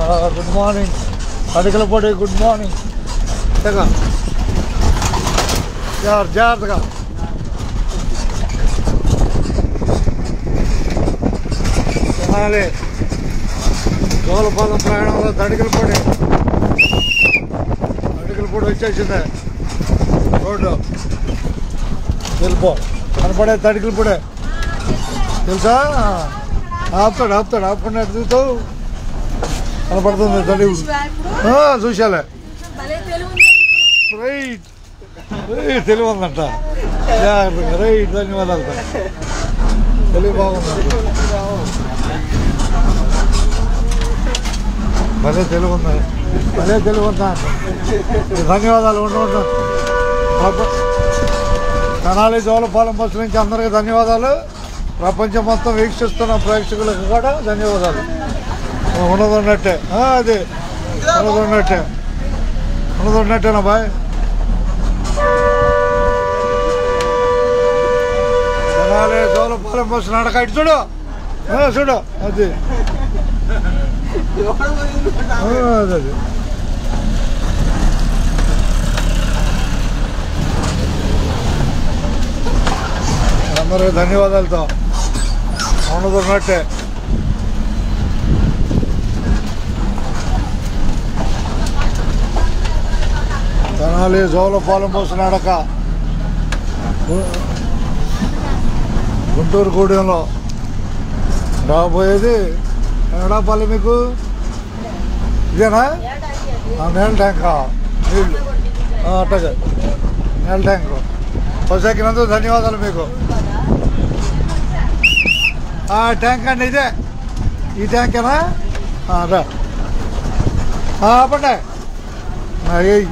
Good morning Adikalapudi, good morning. జాగ్రత్తగా తినాలి. జోలపాలెం ప్రయాణంలో తడికలపూడి వచ్చేసింది. రోడ్డు వెళ్ళిపో, కనపడే తడికలపూడే తెలుసా? ఆపుతాడు ఆపుకుండా దిగుతావు, కనపడుతుంది తడి. చూసాలే, రైట్ తెలివి ఉందంట. జాగ్రత్తగా రైట్, ధన్యవాదాలు. తెలివి బాగుందంట, భలే తెలివి ఉందా, భలే తెలివి ఉందా. ధన్యవాదాలు. ఉండు తెనాలి జోలపాలెం బస్సు నుంచి అందరికీ ధన్యవాదాలు. ప్రపంచం మొత్తం వీక్షిస్తున్న ప్రేక్షకులకు కూడా ధన్యవాదాలు. ఉన్నదన్నట్టే, అది ఉన్నదన్నట్టేనా బాయ్. తెనాలి జోలపాలెం బస్సు నడక ఇటు చూడు, చూడు అది అది అందరూ ధన్యవాదాలతో ఉన్నదన్నట్టే. తెనాలి జోలపాలెం బస్సు నడక గుంటూరు గూడెంలో రాబోయేది. ఎడాపల్లి మీకు ఇదేనా? నీళ్ళ ట్యాంకా, నీళ్ళు అట్టగా నీళ్ళ ట్యాంకు. బస్సు ఎక్కినందుకు ధన్యవాదాలు మీకు. ట్యాంక్ అండి ఇదే, ఈ ట్యాంకేనా? రా ఆపండి,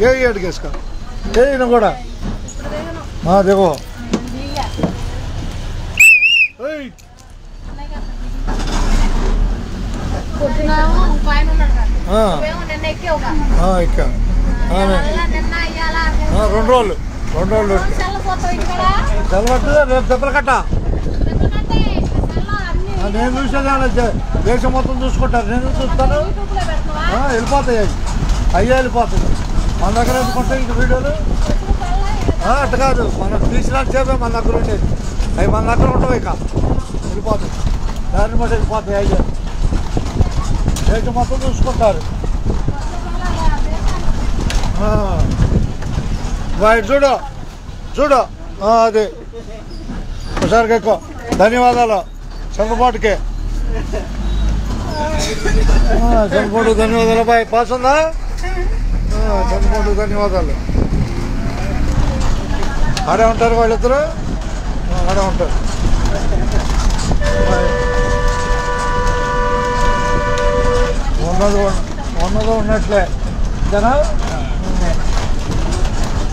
ఏ అడిగేసుకో ఈయన కూడా దిగో. ఎక్కా 2 రోజులు సెలవట్టు, రేపు దెబ్బలు కట్ట. నేను చూసేది దేశం మొత్తం చూసుకుంటారు, నేను చూస్తాను. వెళ్ళిపోతాయి అయ్యా వెళ్ళిపోతుంది. మన దగ్గర ఎందుకుంటాయి ఇంక వీడియోలు? అట్ట కాదు, మనకు తీసినట్టు చేపే మన దగ్గర ఉండేది. అవి మన దగ్గర ఉండవు, ఇక వెళ్ళిపోతాయి. దాన్ని బట్టి వెళ్ళిపోతాయి. అయ్యా దేశం మొత్తం చూసుకుంటారు. చూడు చూడు అది ఒకసారికి ఎక్కువ ధన్యవాదాలు. చంద్రపాటుకి చంద్రపాటు ధన్యవాదాలు. అబ్బాయి పాస్ ఉందా? చంద్రపాటు ధన్యవాదాలు. ఆడే ఉంటారు వాళ్ళిద్దరు, ఆడే ఉంటారు. ఉన్నదో ఉన్నట్లే జనా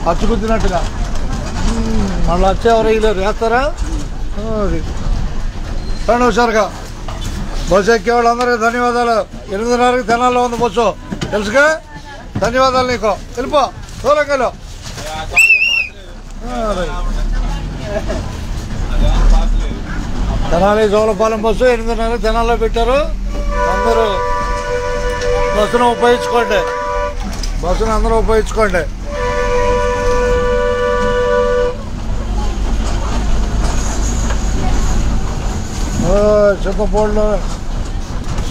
అచ్చుకుద్దినట్టుగా మళ్ళీ వచ్చేవారు వేయలేరు, వేస్తారా? అది రండి హుషారుగా. బస్సు ఎక్కేవాళ్ళు అందరికీ ధన్యవాదాలు. 8:30కి తెనాల్లో ఉంది బస్సు, తెలుసుగా? ధన్యవాదాలు నీకు. వెళ్ళిపో దూరంగా. తెనాలి జోలపాలెం బస్సు 8:30కి తెనాల్లో పెట్టారు. అందరూ బస్సును ఉపయోగించుకోండి, బస్సును అందరూ ఉపయోగించుకోండి.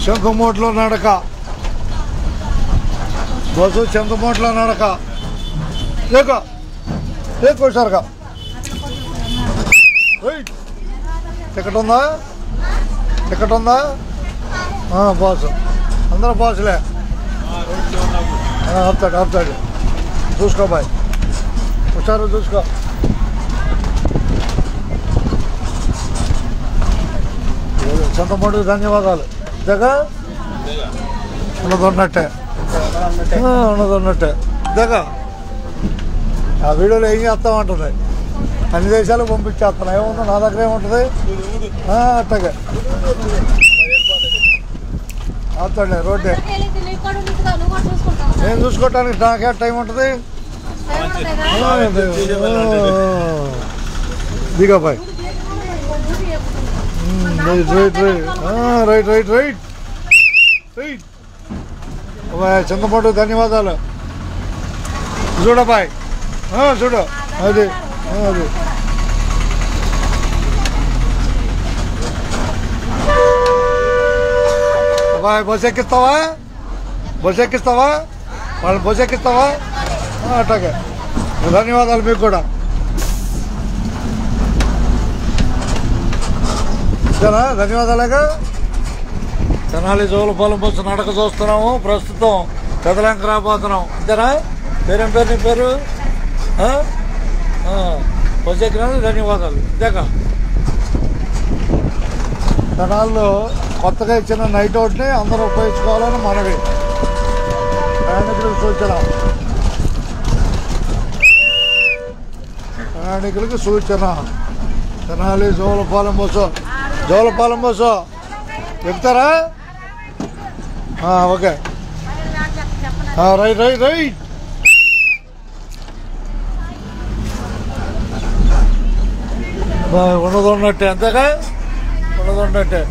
శంఖమూట్లో నడక బస్సు, శంఖమూట్లో నడక. లేకు సరిగా టికెట్ ఉందా? టికెట్ ఉందా? బాసు అందరూ బాసులే. ఆపుతాడు చూసుకో బాయ్, హుషారు చూసుకో. శంఖమూటికి ధన్యవాదాలు. దగ్గర ఉన్నదన్నట్టే దగ్గర ఆ వీడియోలో ఏం చేస్తామంటుంది, అన్ని దేశాలకు పంపించేస్తాను. ఏముందో నా దగ్గర ఏముంటుంది అట్టగా ఆపుతాడులే రోడ్డే. నేను చూసుకోవటానికి నాకే టైం ఉంటుంది. దిగా బాయ్. రైట్ చింతపండు ధన్యవాదాలు. చూడబాయ్ చూడు అది అది బాయ్. బస్సు ఎక్కిస్తావా వాళ్ళని బస్సు ఎక్కిస్తావా? అట్లాగే ధన్యవాదాలు మీకు కూడా. సరే ధన్యవాదాలుగా. తెనాలి జోలపాలెం బస్సు నడక చూస్తున్నాము. ప్రస్తుతం పెదలంక రాబోతున్నాం. అంతేనా? పేరేం పేరు నీ పేరు? బస్సు ఎక్కినందుకు ధన్యవాదాలు. ఇంతేకా తెనాల్లో కొత్తగా ఇచ్చిన నైట్ అవుట్ని అందరూ ఉపయోగించుకోవాలని మనవి. ప్రయాణికులకు సూచన. తెనాలి జోలపాలెం బస్సు ఎక్కుతారా? Okay right. ఉన్నట్టే అంతేగా ఉన్నట్టే.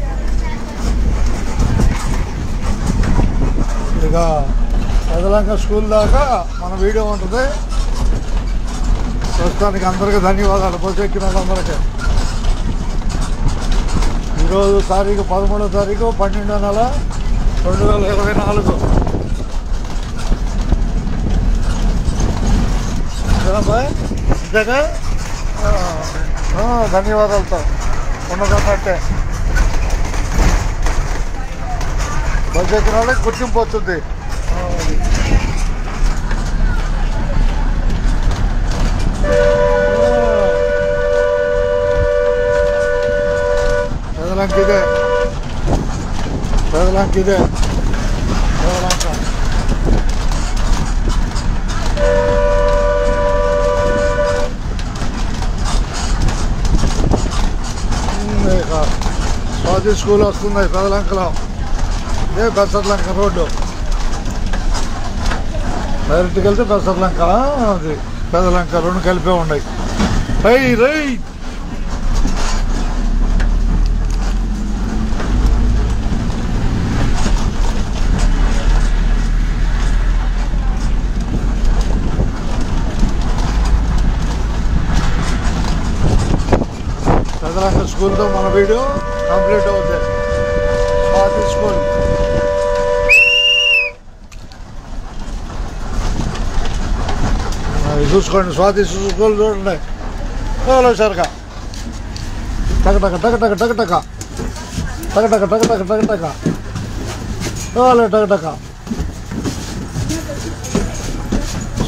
ఇక పెదలంక స్కూల్ దాకా మన వీడియో ఉంటుంది. ప్రస్తుతానికి అందరికీ ధన్యవాదాలు. బస్సు ఎక్కిన వాళ్ళందరికీ. ఈరోజు తారీఖు 13వ తారీఖు 12వ నెల 2024. ఇంతగా ధన్యవాదాలతో ఉన్నదన్నట్టే. బస్సు ఎక్కిన వాళ్ళకి గుర్తింపు వస్తుంది. పెదలంక ఇదే స్వాతి స్కూల్ వస్తుంది పెదలంకలో. ఇదే బెసర్లంక రోడ్డు. డైరెక్ట్కి వెళ్తే బెసర్లంక అది పెదలంక రెండు కలిపే ఉన్నాయి. రైట్ పెదలంక స్కూల్తో మన వీడియో కంప్లీట్ అవుతుంది. స్వాతి స్కూల్ చూసుకోండి. స్వాతి స్కూల్ చూడండి. సరిగా టక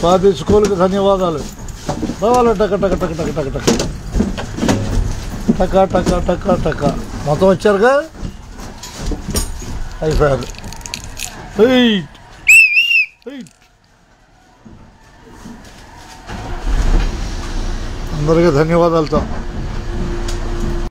స్వాతి స్కూల్కి ధన్యవాదాలు. టక మొత్తం వచ్చారుగా అయిపోయారు. అందరికీ ధన్యవాదాలతో.